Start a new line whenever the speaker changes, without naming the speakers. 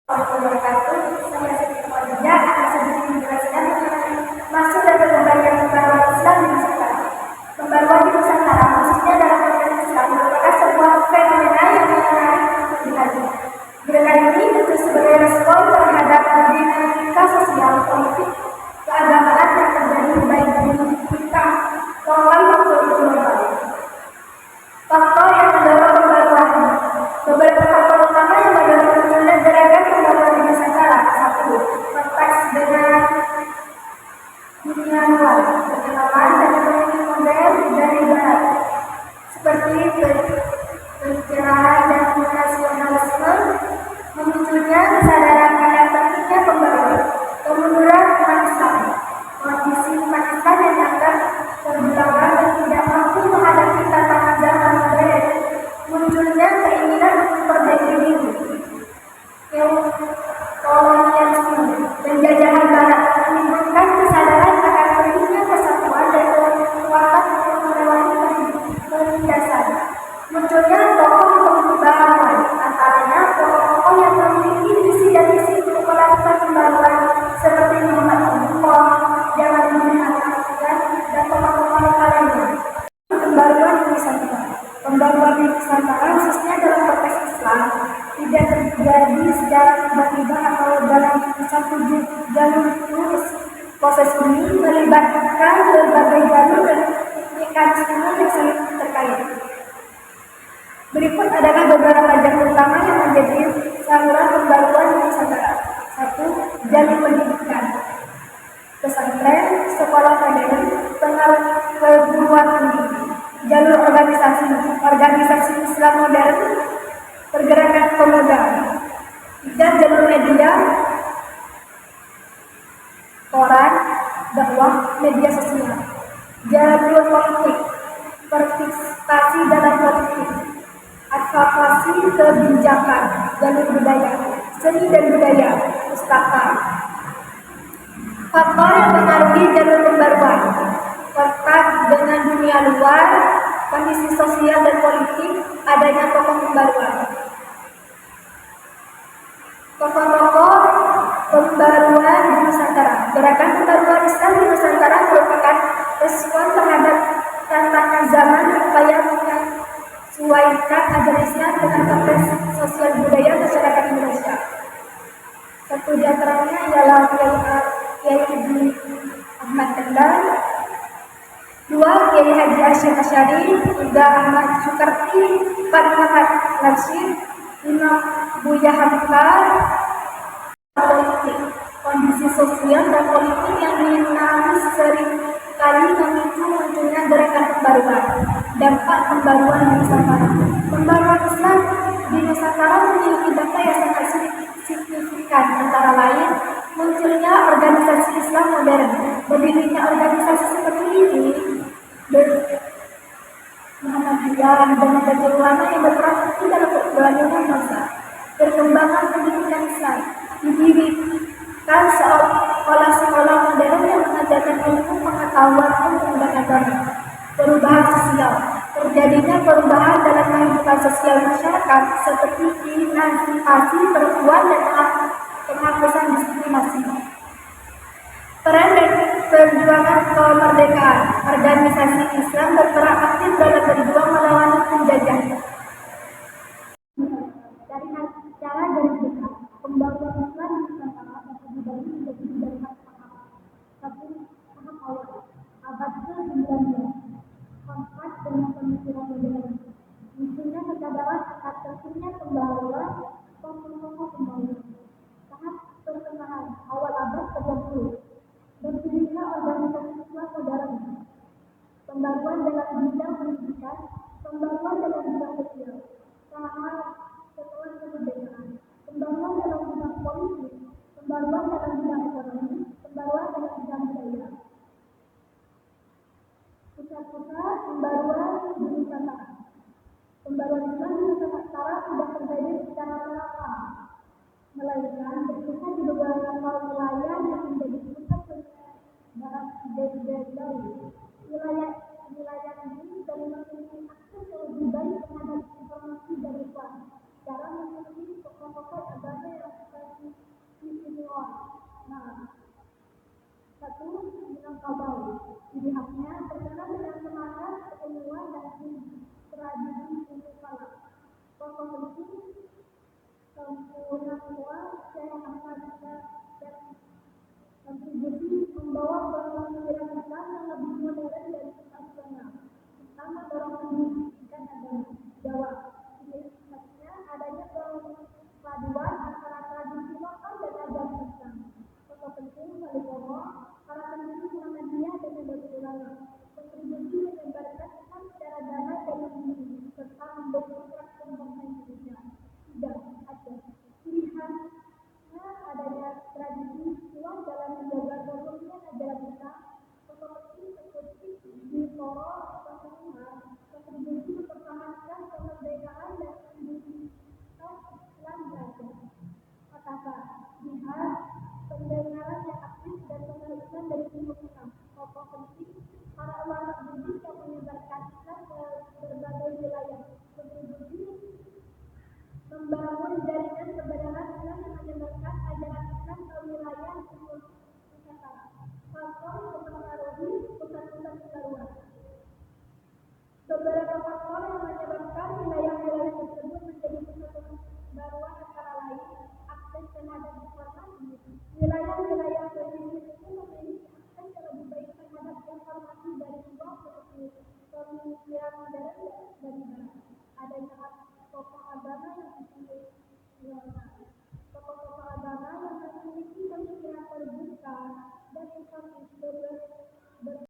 Wabarakatuh. Saya Siti Khadijah akan sedikit menjelaskan mengenai maksud dan pengembangan pembaruan Islam di Nusantara. Pembaruan di Nusantara khususnya dalam konteks Islam merupakan sebuah fenomena yang menarik untuk dikaji. Gerakan ini tentu sebagai respon terhadap dinamika sosial, politik, keagamaan yang terjadi baik di kita lokal maupun global. Faktor yang mendorong pembaruan. Beberapa faktor utama yang mendorong gerakan pembaruan di Nusantara. 1. Konteks dengan dunia luar, perkenalan dan ekonomi modern dari barat, seperti pencerahan dan nasionalisme, memunculnya kesadaran akan pentingnya pembaruan, kemunduran umat Islam, kondisi umat Islam yang dianggap terbelakang dan tidak mampu menghadapi tantangan zaman modern, munculnya keinginan untuk memperbaiki diri, kolonialisme, penjajahan barat menimbulkan kesadaran akan pentingnya persatuan dan kekuatan untuk melewati penindasan. Munculnya tokoh pembaruan, antaranya tokoh-tokoh yang memiliki visi dan misi untuk melakukan pembaruan seperti Muhammad Abdullah, Jamaluddin Al-Afghan, dan tokoh-tokoh lainnya. Pembaruan di Nusantara. Pembaruan di Nusantara khususnya dalam konteks Islam tidak terjadi secara tiba-tiba atau dalam satu jalur lurus. Proses ini melibatkan berbagai jalur dan mekanisme yang saling terkait. Berikut adalah beberapa jalur utama yang menjadi saluran pembaruan di Nusantara. 1. Jalur pendidikan. Pesantren, sekolah modern, perguruan tinggi. Jalur organisasi Islam modern, pergerakan pemuda. 3. Jalur media, koran, dakwah, media sosial. Jalur politik, partisipasi dalam politik, advokasi kebijakan. Jalur budaya, seni dan budaya, pustaka. Faktor yang mengaruhi jalur pembaruan: kontak dengan dunia luar, kondisi sosial dan politik, adanya tokoh pembaruan. Tokoh-tokoh pembaruan di Nusantara. Gerakan pembaruan Islam di Nusantara merupakan respon terhadap tantangan zaman upaya menyesuaikan ajaran Islam dengan konteks sosial budaya masyarakat Indonesia. Satu di antaranya ialah Kiai Haji Ahmad Endar, 2. Kiai Haji Hasyim Asy'ari, 3. Ahmad Sukarti, 4. Muhammad Rashid, 5. Buya Hamka. Politik. Kondisi sosial dan politik yang dinamis seringkali memicu munculnya gerakan pembaruan. Dampak pembaruan di Nusantara. Pembaruan Islam di Nusantara memiliki dampak yang sangat signifikan, antara lain munculnya organisasi Islam modern. Berdirinya organisasi seperti ini Muhammadiyah dan berbagai ulama yang berperan penting dalam perkembangan bangsa. Perkembangan pendidikan Islam didirikan sekolah-sekolah modern yang mengajarkan ilmu pengetahuan undang agama. Perubahan sosial. Terjadinya perubahan dalam kehidupan sosial masyarakat seperti emansipasi perempuan dan penghapusan diskriminasi. Peran dan perjuangan kemerdekaan. Organisasi Islam berperan aktif dalam berjuang melawan penjajah. Dari cara garis besar, pembaruan Islam di Nusantara dapat dibagi menjadi beberapa tahap. 1. Tahap awal, abad ke-19. Kontak dengan pemikiran modern. Munculnya kesadaran akan pentingnya pembaruan tokoh-tokoh pembaruan. Tahap pertengahan, awal abad ke-20. Berdirinya organisasi Islam modern. Pembaruan dalam bidang pendidikan, pembaruan dalam bidang sosial. Tahap setelah kemerdekaan, pembaruan dalam bidang politik, pembaruan dalam bidang ekonomi, pembaruan dalam bidang budaya. Pusat-pusat pembaruan di Nusantara. Pembaruan Islam di Nusantara tidak terjadi secara merata, melainkan berpusat di beberapa wilayah yang menjadi pusat penyebaran ide-ide baru. Wilayah ini dan memiliki akses yang lebih baik terhadap informasi dari luar. Cara memiliki tokoh-tokoh agama yang disangka baik. Pihaknya terkenal dengan semangat, keilmuan, dan tradisi untuk kala. Tokoh penting sempurna semua Syekh Ahmad dan kontribusi membawa pemikiran Islam yang lebih modern dan rasional. Islam mendorong pendidikan agama. Jawab. Intinya adanya perpaduan antara tradisi lokal dan agama Islam. Tokoh penting Waliullah, para pendiri Muhammadiyah dan Nahdlatul Ulama. Kontribusi menyebarkan Islam secara damai dan mandiri serta mendukung perkembangan bangsa Indonesia. Tidak ada pilihannya adanya tradisi kuat dalam menjaga kerukunan ajaran Islam. Tokoh penting seperti Bintoro Rasulullah kontribusi mempertahankan kemerdekaan dan identitas Islam belajar. Kata jihad, pendengaran yang aktif dan pengaruh Islam dari timur Islam. Tokoh penting para ulama Buddhis yang menyebarkan Islam ke berbagai wilayah. Kontribusi membangun jaringan kebenaran Islam yang menyebarkan ajaran Islam ke wilayah timur Nusantara. Faktor yang mempengaruhi pusat-pusat pembaruan. Beberapa faktor yang menyebabkan wilayah-wilayah tersebut menjadi pusat pembaruan antara lain akses terhadap informasi. Wilayah-wilayah pesisir itu memiliki akses yang lebih baik terhadap informasi dari luar seperti pemikiran modern dari barat. Adanya tokoh agama yang tokoh-tokoh agama yang memiliki pemikiran terbuka dan informasi